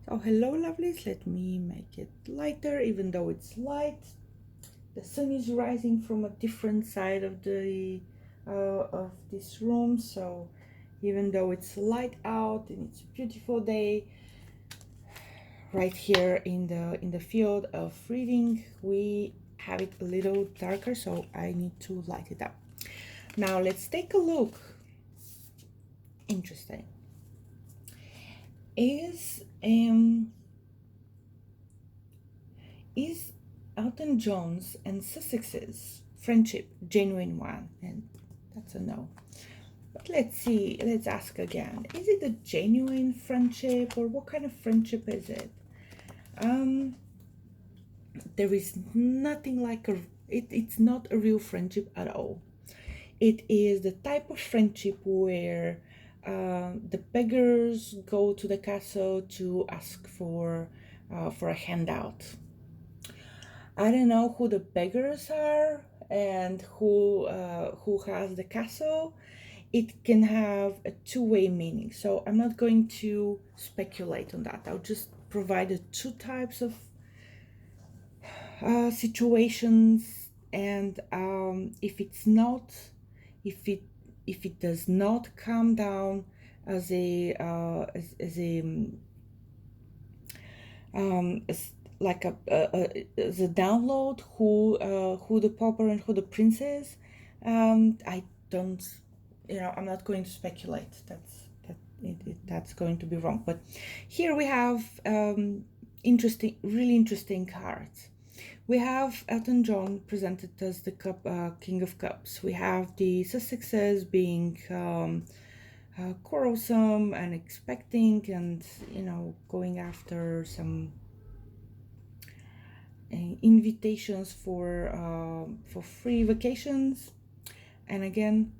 So hello lovelies, let me make it lighter even though it's light. The sun is rising from a different side of this room, so even though it's light out and it's a beautiful day, right here in the field of reading we have it a little darker, so I need to light it up. Now let's take a look. Interesting. Is Elton John's and Sussexes friendship genuine one? And that's a no. But let's see, let's ask again. Is it a genuine friendship, or what kind of friendship is it? Um, there is nothing like it's not a real friendship at all. It is the type of friendship where the beggars go to the castle to ask for a handout. I don't know who the beggars are and who has the castle. It can have a two-way meaning, so I'm not going to speculate on that. I'll just provide the two types of situations, and if it's not, if it if it does not come down as as a as like as a download, who the pauper and who the prince is, I don't, I'm not going to speculate. That's going to be wrong. But here we have really interesting cards. We have Elton John presented as the King of Cups. We have the Sussexes being quarrelsome and expecting, and going after some invitations for free vacations. And again,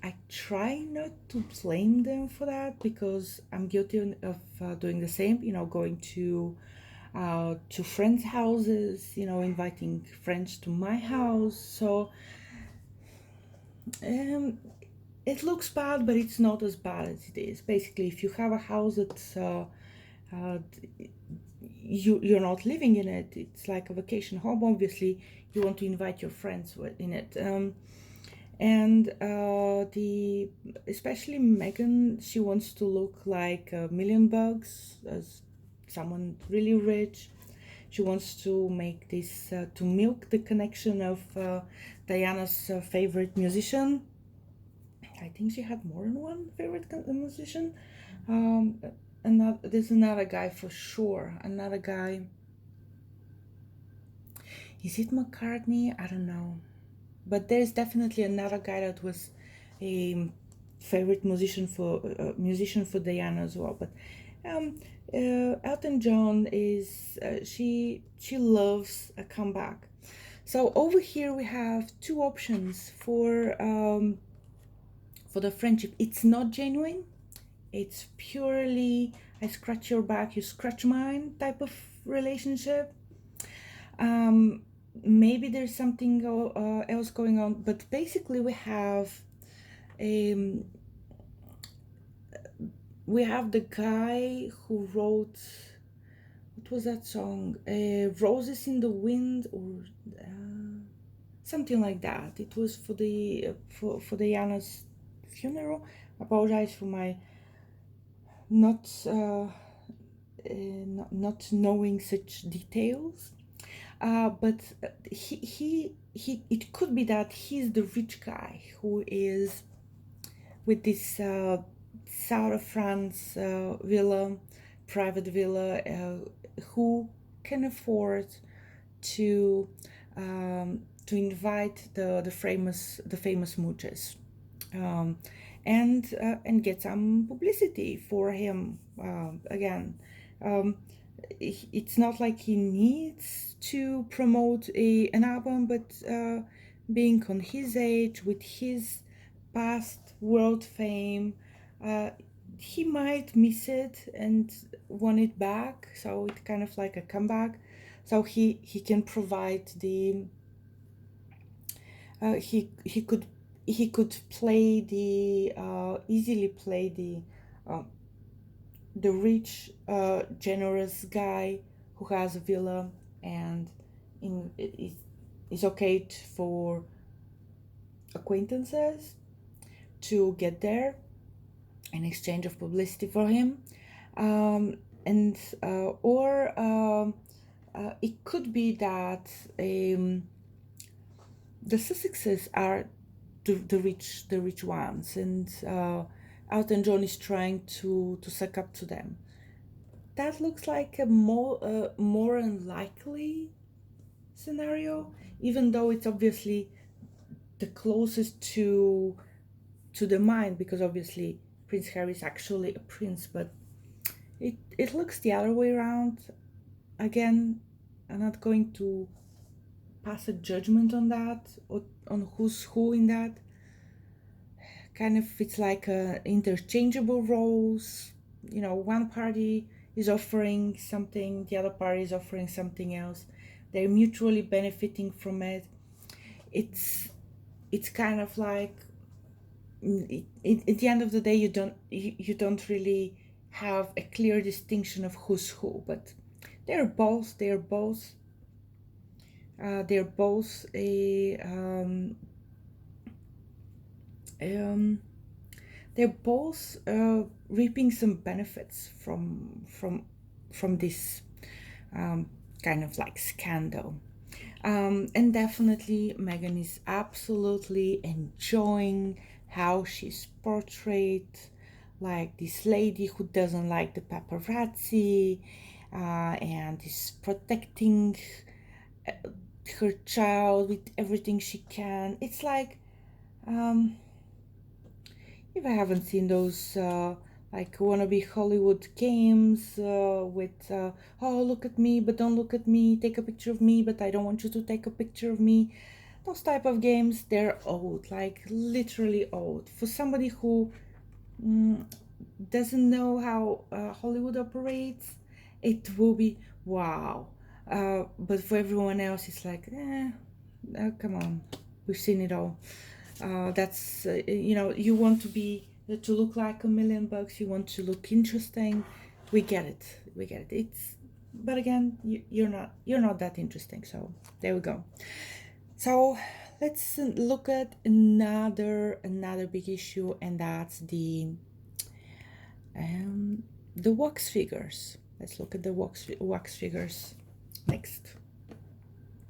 I try not to blame them for that, because I'm guilty of doing the same. Going to friends' houses, inviting friends to my house. So um, it looks bad, but it's not as bad as it is. Basically, if you have a house that's uh, you're not living in it, it's like a vacation home. Obviously, you want to invite your friends in it. And the especially Megan, she wants to look like a million bucks, as someone really rich. She wants to make this to milk the connection of Diana's favorite musician. I think she had more than one favorite musician. Um, there's another guy for sure. Another guy. Is it McCartney? I don't know. But there's definitely another guy that was a favorite musician for Diana as well. But Elton John is she loves a comeback. So over here we have two options for the friendship. It's not genuine. It's purely I scratch your back, you scratch mine type of relationship. Um, Maybe there's something else going on, but basically um, we have the guy who wrote, what was that song? Roses in the Wind, or something like that. It was for the for Diana's funeral. I apologize for my not not knowing such details. But it could be that he's the rich guy who is with this south of France villa, private villa, who can afford to invite the famous mooches, um, and get some publicity for him. Again, um, it's not like he needs to promote an album, but being on his age with his past world fame, uh, he might miss it and want it back. So it's kind of like a comeback. So he can provide the he could play the easily play uh, the rich, generous guy who has a villa, and it's okay for acquaintances to get there in exchange of publicity for him. And or it could be that the Sussexes are the rich ones, and Elton John is trying to suck up to them. That looks like a more unlikely scenario, even though it's obviously the closest to the mind, because obviously Prince Harry is actually a prince, but it looks the other way around. Again, I'm not going to pass a judgment on that, or on who's who in that. Kind of, it's like interchangeable roles. You know, one party is offering something, the other party is offering something else. They're mutually benefiting from it. It's kind of like, at the end of the day, you don't really have a clear distinction of who's who, but they're both a they're both reaping some benefits from this kind of like scandal. And definitely Meghan is absolutely enjoying how she's portrayed, like this lady who doesn't like the paparazzi, and is protecting her child with everything she can. It's like, if I haven't seen those like wannabe Hollywood games with oh, look at me but don't look at me, take a picture of me but I don't want you to take a picture of me, those type of games, they're old, like literally old. For somebody who doesn't know how Hollywood operates, it will be wow. But for everyone else, it's like, come on, we've seen it all. That's you want to look like $1,000,000. You want to look interesting. We get it. But again, you're not that interesting. So there we go. So let's look at another big issue, and that's the wax figures. Let's look at the wax figures next.